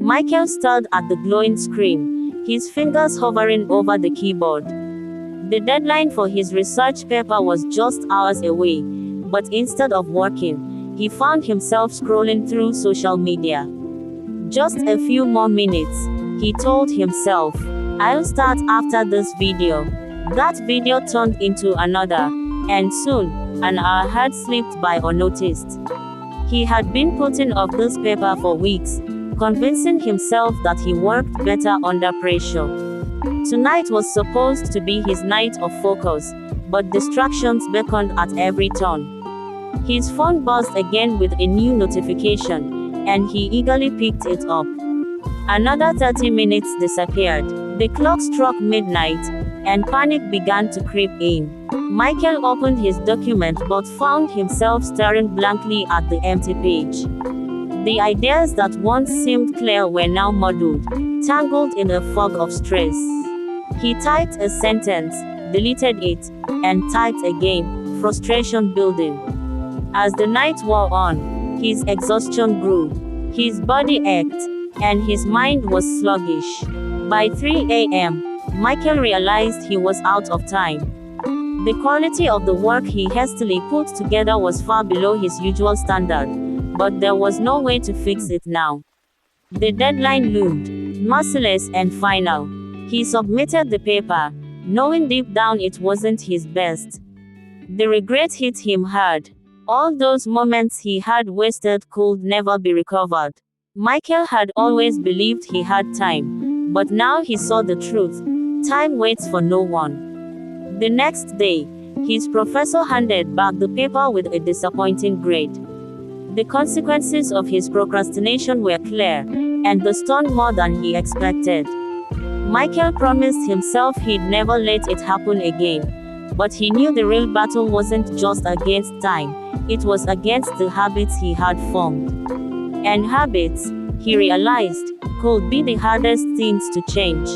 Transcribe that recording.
Michael stared at the glowing screen, his fingers hovering over the keyboard. The deadline for his research paper was just hours away, but instead of working, he found himself scrolling through social media. Just a few more minutes, he told himself. I'll start after this video. That video turned into another, and soon, an hour had slipped by unnoticed. He had been putting off this paper for weeks, convincing himself that he worked better under pressure. Tonight was supposed to be his night of focus, but distractions beckoned at every turn. His phone buzzed again with a new notification, and he eagerly picked it up. Another 30 minutes disappeared. The clock struck midnight, and panic began to creep in. Michael opened his document but found himself staring blankly at the empty page. The ideas that once seemed clear were now muddled, tangled in a fog of stress. He typed a sentence, deleted it, and typed again, frustration building. As the night wore on, his exhaustion grew. His body ached, and his mind was sluggish. By 3 a.m., Michael realized he was out of time. The quality of the work he hastily put together was far below his usual standard, but there was no way to fix it now. The deadline loomed, merciless and final. He submitted the paper, knowing deep down it wasn't his best. The regret hit him hard. All those moments he had wasted could never be recovered. Michael had always believed he had time, but now he saw the truth. Time waits for no one. The next day, his professor handed back the paper with a disappointing grade. The consequences of his procrastination were clear, and they stung more than he expected. Michael promised himself he'd never let it happen again, but he knew the real battle wasn't just against time, it was against the habits he had formed. And habits, he realized, could be the hardest things to change.